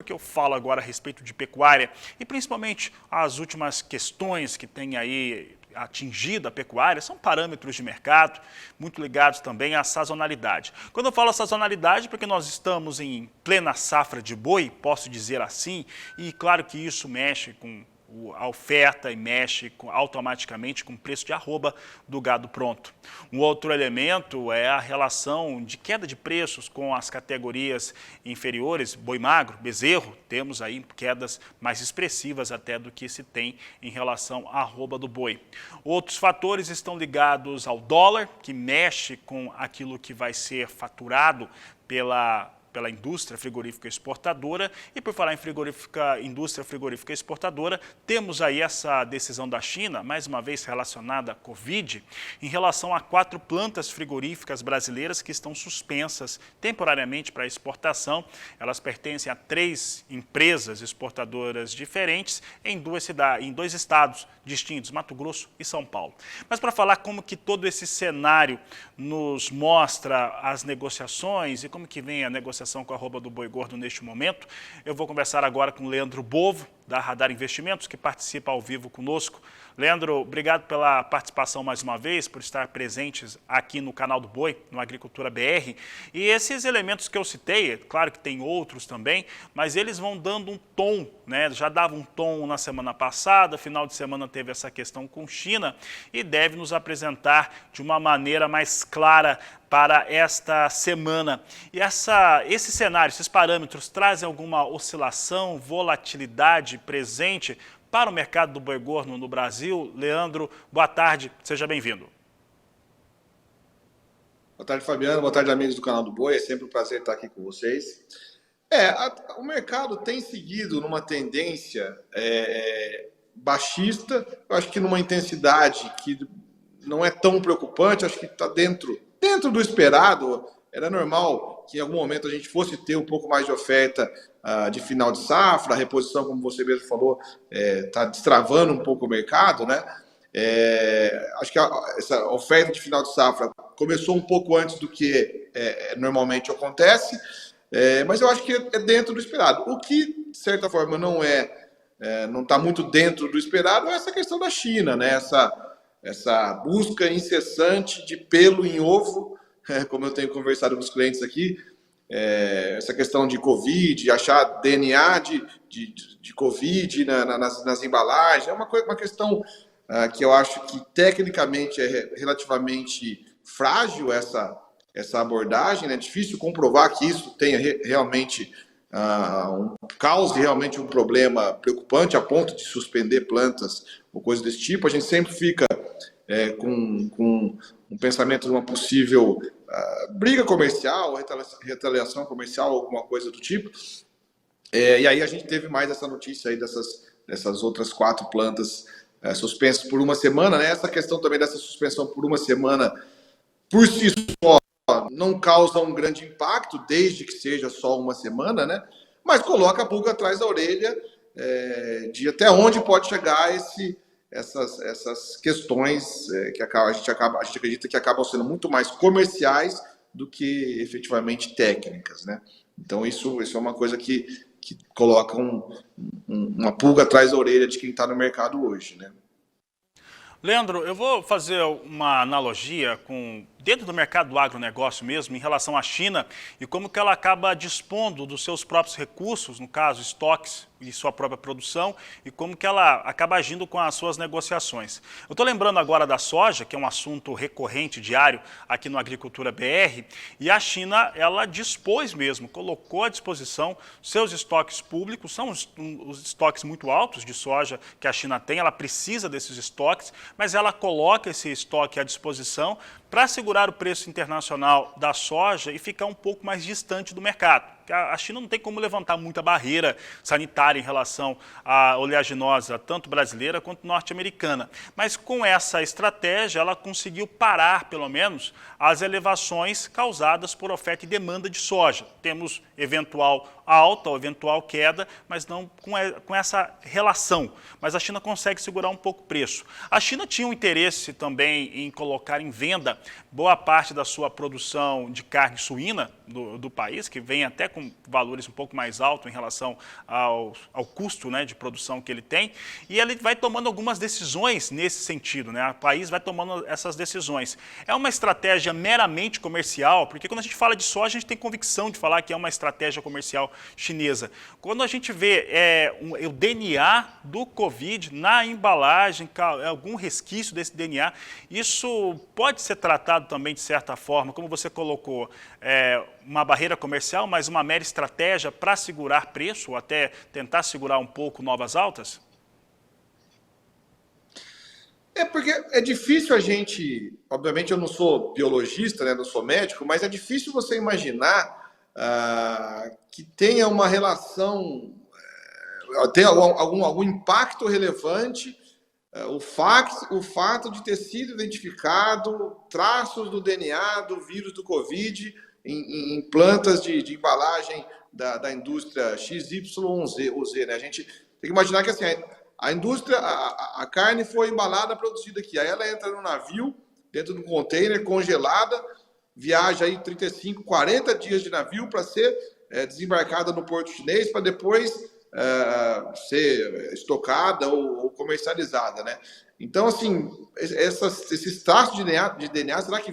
Que eu falo agora a respeito de pecuária e principalmente as últimas questões que têm aí atingido a pecuária são parâmetros de mercado, muito ligados também à sazonalidade. Quando eu falo sazonalidade, porque nós estamos em plena safra de boi, posso dizer assim, e claro que isso mexe com a oferta e mexe automaticamente com o preço de arroba do gado pronto. Um outro elemento é a relação de queda de preços com as categorias inferiores, boi magro, bezerro, temos aí quedas mais expressivas até do que se tem em relação à arroba do boi. Outros fatores estão ligados ao dólar, que mexe com aquilo que vai ser faturado pela indústria frigorífica exportadora. E por falar em indústria frigorífica exportadora, temos aí essa decisão da China, mais uma vez relacionada à Covid, em relação a 4 plantas frigoríficas brasileiras que estão suspensas temporariamente para exportação. Elas pertencem a 3 empresas exportadoras diferentes em 2 estados distintos, Mato Grosso e São Paulo. Mas para falar como que todo esse cenário nos mostra as negociações e como que vem a negociação com a arroba do boi gordo neste momento, eu vou conversar agora com o Leandro Bovo, da Radar Investimentos, que participa ao vivo conosco. Leandro, obrigado pela participação mais uma vez, por estar presentes aqui no canal do Boi, no Agricultura BR. E esses elementos que eu citei, claro que tem outros também, mas eles vão dando um tom, né? Já dava um tom na semana passada, final de semana teve essa questão com China e deve nos apresentar de uma maneira mais clara para esta semana. E esse cenário, esses parâmetros, trazem alguma oscilação, volatilidade presente para o mercado do boi gordo no Brasil? Leandro, boa tarde, seja bem-vindo. Boa tarde, Fabiano. Boa tarde, amigos do canal do Boi. É sempre um prazer estar aqui com vocês. O mercado tem seguido numa tendência baixista, eu acho que numa intensidade que não é tão preocupante, acho que está dentro do esperado. Era normal que em algum momento a gente fosse ter um pouco mais de oferta de final de safra, a reposição, como você mesmo falou, está destravando um pouco o mercado, né? Acho que essa oferta de final de safra começou um pouco antes do que normalmente acontece, mas eu acho que é dentro do esperado. O que, de certa forma, não está muito dentro do esperado é essa questão da China, né? Essa busca incessante de pelo em ovo, como eu tenho conversado com os clientes aqui, essa questão de Covid, achar DNA de Covid nas embalagens, é uma questão que eu acho que tecnicamente é relativamente frágil essa abordagem, é difícil comprovar que isso tenha realmente cause realmente um problema preocupante a ponto de suspender plantas ou coisa desse tipo. A gente sempre fica com um pensamento de uma possível briga comercial, retaliação comercial, alguma coisa do tipo. E aí a gente teve mais essa notícia aí dessas outras 4 plantas suspensas por uma semana, né? Essa questão também dessa suspensão por uma semana, por si só, não causa um grande impacto, desde que seja só uma semana, né? Mas coloca a pulga atrás da orelha de até onde pode chegar essas questões que a gente acredita que acabam sendo muito mais comerciais do que efetivamente técnicas, né? Então isso é uma coisa que coloca uma pulga atrás da orelha de quem está no mercado hoje, né? Leandro, eu vou fazer uma analogia dentro do mercado do agronegócio mesmo, em relação à China e como que ela acaba dispondo dos seus próprios recursos, no caso, estoques e sua própria produção, e como que ela acaba agindo com as suas negociações. Eu estou lembrando agora da soja, que é um assunto recorrente, diário, aqui no Agricultura BR, e a China, ela dispôs mesmo, colocou à disposição seus estoques públicos, são os estoques muito altos de soja que a China tem, ela precisa desses estoques, mas ela coloca esse estoque à disposição para segurar o preço internacional da soja e ficar um pouco mais distante do mercado. A China não tem como levantar muita barreira sanitária em relação à oleaginosa, tanto brasileira quanto norte-americana. Mas com essa estratégia, ela conseguiu parar, pelo menos, as elevações causadas por oferta e demanda de soja. Temos eventual alta ou eventual queda, mas não com essa relação. Mas a China consegue segurar um pouco o preço. A China tinha um interesse também em colocar em venda boa parte da sua produção de carne suína do país, que vem até com valores um pouco mais altos em relação ao custo, né, de produção que ele tem, e ele vai tomando algumas decisões nesse sentido, né? O país vai tomando essas decisões. É uma estratégia meramente comercial, porque quando a gente fala de soja, a gente tem convicção de falar que é uma estratégia comercial chinesa. Quando a gente vê o DNA do Covid na embalagem, algum resquício desse DNA, isso pode ser tratado também de certa forma, como você colocou, uma barreira comercial, mas uma mera estratégia para segurar preço, ou até tentar segurar um pouco novas altas? Porque é difícil a gente, obviamente eu não sou biologista, né, não sou médico, mas é difícil você imaginar que tenha uma relação, tem algum impacto relevante, o fato de ter sido identificado traços do DNA do vírus do Covid em plantas de embalagem da indústria XYZ, né? A gente tem que imaginar que assim, a indústria, a carne foi embalada, produzida aqui. Aí ela entra no navio, dentro de um container, congelada, viaja aí 35, 40 dias de navio para ser desembarcada no porto chinês, para depois ser estocada ou comercializada, né? Então, assim, esses traços de DNA, será que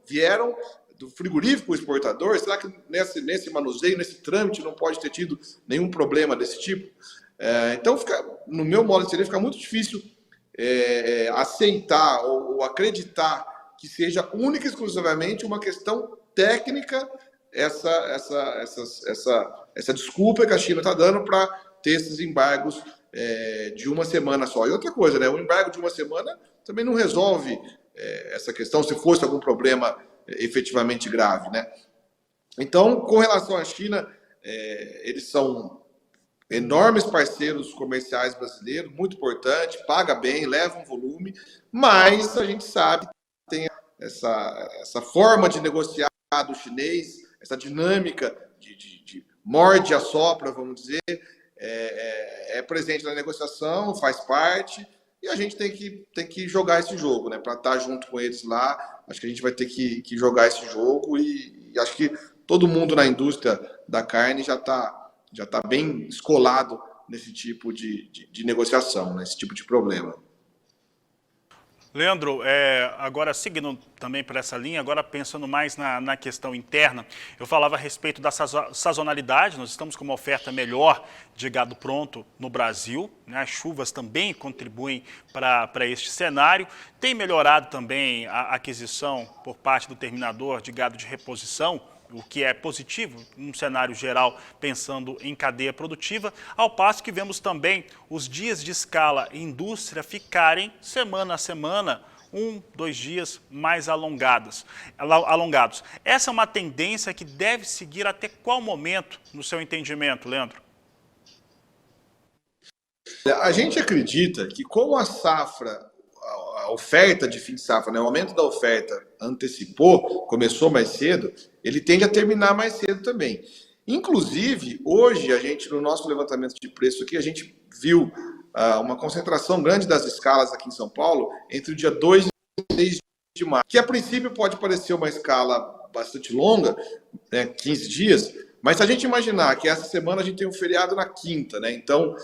vieram do frigorífico exportador? Será que nesse manuseio, nesse trâmite, não pode ter tido nenhum problema desse tipo? Então, no meu modo de entender, fica muito difícil aceitar ou acreditar que seja única e exclusivamente uma questão técnica essa desculpa que a China está dando para ter esses embargos de uma semana só. E outra coisa, né? O embargo de uma semana também não resolve essa questão, se fosse algum problema efetivamente grave, né? Então, com relação à China, eles são enormes parceiros comerciais brasileiros, muito importante, paga bem, leva um volume, mas a gente sabe que tem essa forma de negociar do chinês, essa dinâmica de morde a sopra, vamos dizer, presente na negociação, faz parte, e a gente tem que jogar esse jogo, né? Para estar junto com eles lá, acho que a gente vai ter que jogar esse jogo e acho que todo mundo na indústria da carne já tá bem escolado nesse tipo de negociação, nesse tipo de problema. Leandro, agora seguindo também por essa linha, agora pensando mais na questão interna, eu falava a respeito da sazonalidade. Nós estamos com uma oferta melhor de gado pronto no Brasil, né? As chuvas também contribuem para este cenário. Tem melhorado também a aquisição por parte do terminador de gado de reposição, o que é positivo num cenário geral, pensando em cadeia produtiva, ao passo que vemos também os dias de escala em indústria ficarem semana a semana, 1, 2 dias mais alongados. Essa é uma tendência que deve seguir até qual momento, no seu entendimento, Leandro? A gente acredita que como a safra, a oferta de fim de safra, né, o aumento da oferta começou mais cedo, ele tende a terminar mais cedo também. Inclusive, hoje, no nosso levantamento de preço aqui, a gente viu uma concentração grande das escalas aqui em São Paulo entre o dia 2 e 3 de março, que a princípio pode parecer uma escala bastante longa, né, 15 dias, mas se a gente imaginar que essa semana a gente tem um feriado na quinta, né, então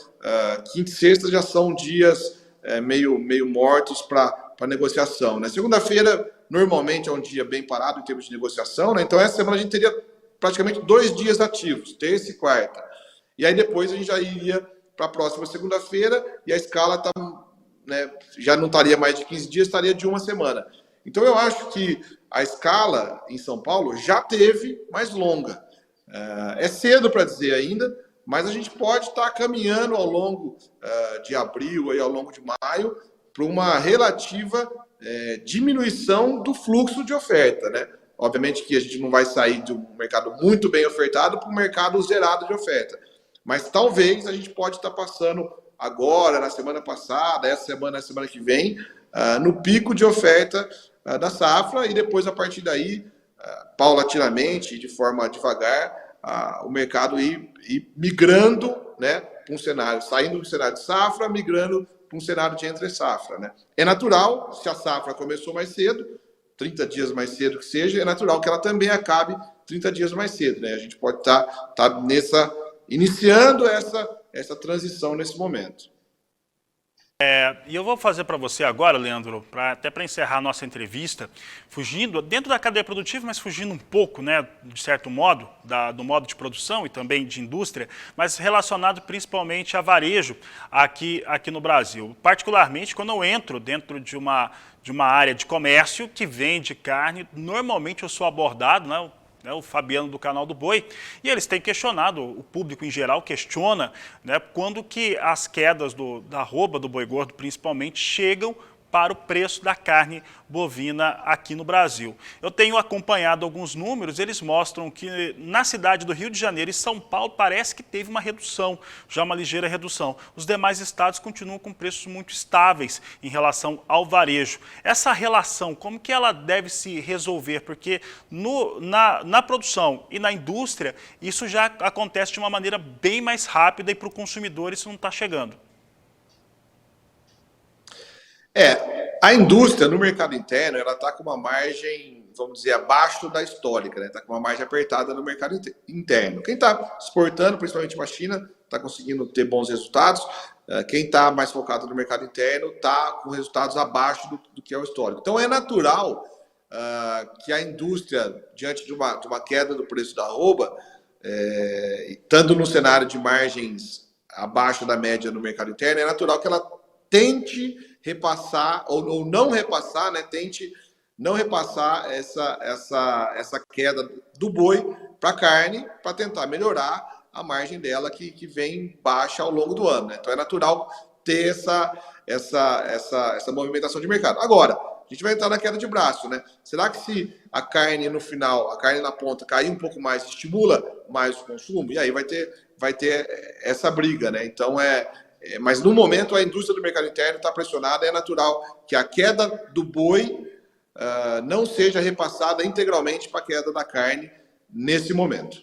quinta e sexta já são dias meio mortos para negociação, né? Segunda-feira normalmente é um dia bem parado em termos de negociação, né? Então essa semana a gente teria praticamente 2 dias ativos, terça e quarta. E aí depois a gente já iria para a próxima segunda-feira e a escala né, já não estaria mais de 15 dias, estaria de uma semana. Então eu acho que a escala em São Paulo já teve mais longa. É cedo para dizer ainda, mas a gente pode estar caminhando ao longo de abril, aí, ao longo de maio, para uma relativa diminuição do fluxo de oferta, né? Obviamente que a gente não vai sair de um mercado muito bem ofertado para um mercado zerado de oferta. Mas talvez a gente pode estar passando agora, na semana passada, essa semana, na semana que vem, no pico de oferta da safra, e depois, a partir daí, paulatinamente, de forma devagar, o mercado ir migrando, né, para um cenário, saindo do cenário de safra, migrando para um cenário de entre safra, né? É natural, se a safra começou mais cedo, 30 dias mais cedo que seja, é natural que ela também acabe 30 dias mais cedo, né? A gente pode estar iniciando essa transição nesse momento. E eu vou fazer para você agora, Leandro, até para encerrar a nossa entrevista, fugindo dentro da cadeia produtiva, mas fugindo um pouco, né, de certo modo, do modo de produção e também de indústria, mas relacionado principalmente a varejo aqui no Brasil. Particularmente quando eu entro dentro de uma área de comércio que vende carne, normalmente eu sou abordado, né, o Fabiano do canal do Boi, e eles têm questionado, o público em geral questiona, né, quando que as quedas da arroba do boi gordo, principalmente, chegam para o preço da carne bovina aqui no Brasil. Eu tenho acompanhado alguns números, eles mostram que na cidade do Rio de Janeiro e São Paulo parece que teve uma redução, já uma ligeira redução. Os demais estados continuam com preços muito estáveis em relação ao varejo. Essa relação, como que ela deve se resolver? Porque na produção e na indústria, isso já acontece de uma maneira bem mais rápida e para o consumidor isso não está chegando. A indústria no mercado interno, ela está com uma margem, vamos dizer, abaixo da histórica, né? Está com uma margem apertada no mercado interno. Quem está exportando, principalmente para a China, está conseguindo ter bons resultados. Quem está mais focado no mercado interno está com resultados abaixo do que é o histórico. Então é natural que a indústria, diante de uma queda do preço da arroba, estando no cenário de margens abaixo da média no mercado interno, é natural que ela tente repassar, ou não repassar, né? Tente não repassar essa queda do boi para a carne, para tentar melhorar a margem dela que vem baixa ao longo do ano, né? Então é natural ter essa movimentação de mercado. Agora, a gente vai entrar na queda de braço, né? Será que se a carne no final, a carne na ponta cair um pouco mais, estimula mais o consumo? E aí vai ter essa briga, né? Então mas no momento a indústria do mercado interno está pressionada, é natural que a queda do boi não seja repassada integralmente para a queda da carne nesse momento.